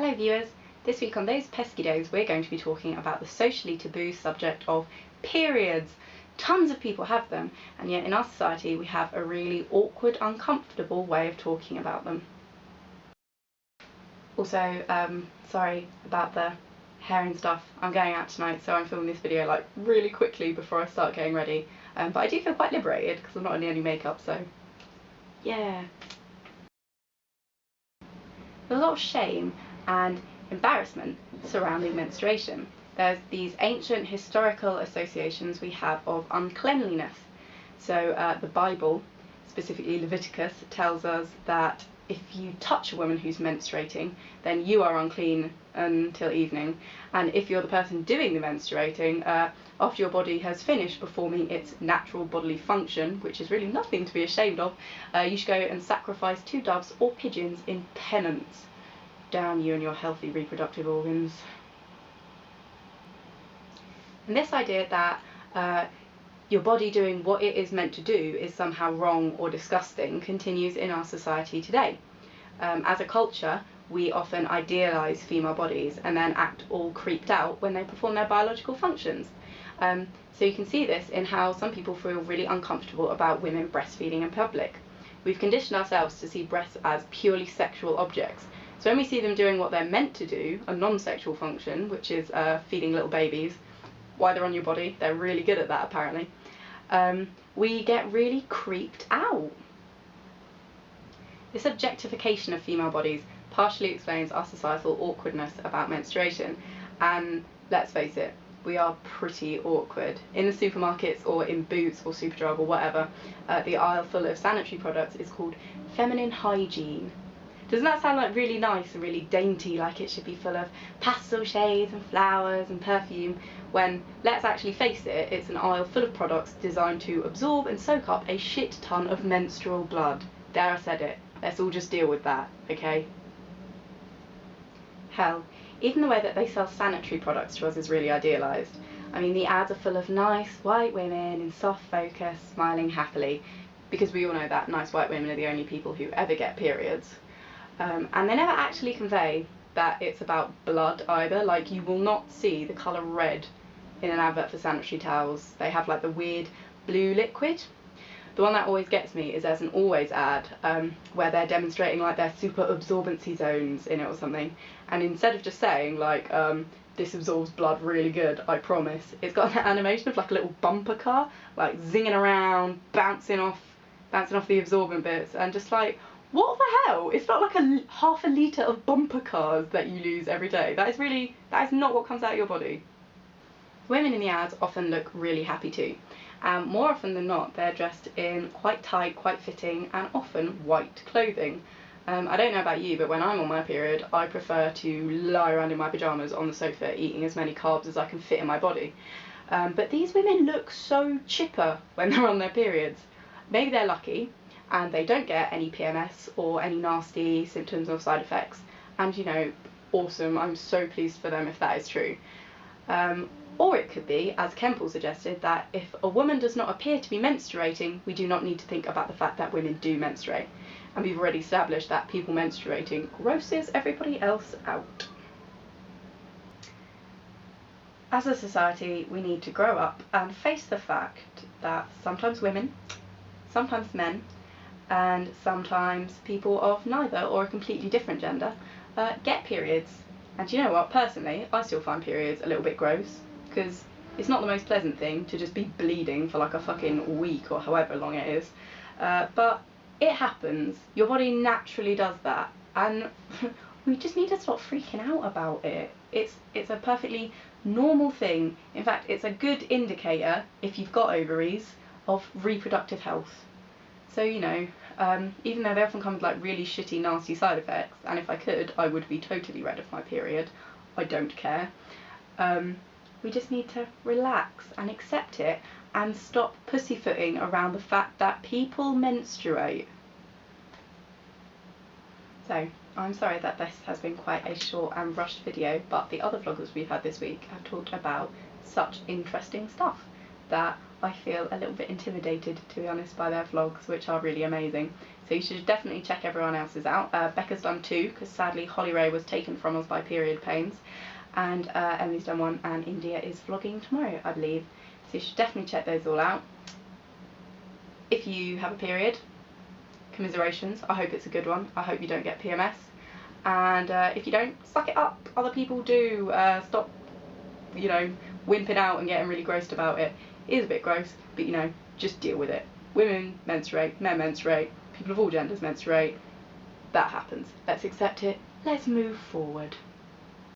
Hello viewers, this week on Those Pesky Days we're going to be talking about the socially taboo subject of periods. Tons of people have them, and yet in our society we have a really awkward, uncomfortable way of talking about them. Also, sorry about the hair and stuff. I'm going out tonight, so I'm filming this video like really quickly before I start getting ready. But I do feel quite liberated because I'm not in any makeup, so yeah. There's a lot of shame and embarrassment surrounding menstruation. There's these ancient historical associations we have of uncleanliness. So the Bible, specifically Leviticus, tells us that if you touch a woman who's menstruating, then you are unclean until evening. And if you're the person doing the menstruating, after your body has finished performing its natural bodily function, which is really nothing to be ashamed of, you should go and sacrifice 2 doves or pigeons in penance. Damn you and your healthy reproductive organs. And this idea that your body doing what it is meant to do is somehow wrong or disgusting continues in our society today. As a culture, we often idealise female bodies and then act all creeped out when they perform their biological functions. So you can see this in how some people feel really uncomfortable about women breastfeeding in public. We've conditioned ourselves to see breasts as purely sexual objects. So when we see them doing what they're meant to do, a non-sexual function, which is feeding little babies, while they're on your body, they're really good at that apparently, we get really creeped out. This objectification of female bodies partially explains our societal awkwardness about menstruation, and let's face it, we are pretty awkward. In the supermarkets or in Boots or Superdrug or whatever, the aisle full of sanitary products is called feminine hygiene. Doesn't that sound like really nice and really dainty, like it should be full of pastel shades and flowers and perfume, when, let's actually face it, it's an aisle full of products designed to absorb and soak up a shit ton of menstrual blood. There, I said it. Let's all just deal with that, okay? Hell, even the way that they sell sanitary products to us is really idealised. I mean, the ads are full of nice white women in soft focus, smiling happily, because we all know that nice white women are the only people who ever get periods. And they never actually convey that it's about blood either. Like, you will not see the colour red in an advert for sanitary towels. They have like the weird blue liquid. The one that always gets me is there's an Always ad where they're demonstrating like their super absorbency zones in it or something, and instead of just saying like this absorbs blood really good, I promise, it's got an animation of like a little bumper car like zinging around, bouncing off the absorbent bits, and just like, what the hell? It's not like a half a litre of bumper cars that you lose every day. That is not what comes out of your body. Women in the ads often look really happy too. More often than not, they're dressed in quite tight, quite fitting, and often white clothing. I don't know about you, but when I'm on my period, I prefer to lie around in my pyjamas on the sofa eating as many carbs as I can fit in my body. But these women look so chipper when they're on their periods. Maybe they're lucky and they don't get any PMS or any nasty symptoms or side effects, and you know, awesome, I'm so pleased for them if that is true. Or it could be, as Kemple suggested, that if a woman does not appear to be menstruating, we do not need to think about the fact that women do menstruate. And we've already established that people menstruating grosses everybody else out. As a society, we need to grow up and face the fact that sometimes women, sometimes men, and sometimes people of neither or a completely different gender get periods. And you know what, personally, I still find periods a little bit gross, because it's not the most pleasant thing to just be bleeding for like a fucking week or however long it is. But it happens. Your body naturally does that, and we just need to stop freaking out about it. It's a perfectly normal thing. In fact, it's a good indicator, if you've got ovaries, of reproductive health. So, you know, even though they often come with like really shitty, nasty side effects, and if I could, I would be totally red of my period, I don't care. We just need to relax and accept it and stop pussyfooting around the fact that people menstruate. So, I'm sorry that this has been quite a short and rushed video, but the other vloggers we've had this week have talked about such interesting stuff that I feel a little bit intimidated, to be honest, by their vlogs, which are really amazing. So you should definitely check everyone else's out. Becca's done 2, because sadly Holly Ray was taken from us by period pains, and Emily's done 1, and India is vlogging tomorrow, I believe. So you should definitely check those all out. If you have a period, commiserations. I hope it's a good one. I hope you don't get PMS. And if you don't, suck it up. Other people do. Stop, you know, wimping out and getting really grossed about it. It is a bit gross, but you know, just deal with it. Women menstruate, men menstruate, people of all genders menstruate. That happens. Let's accept it. Let's move forward.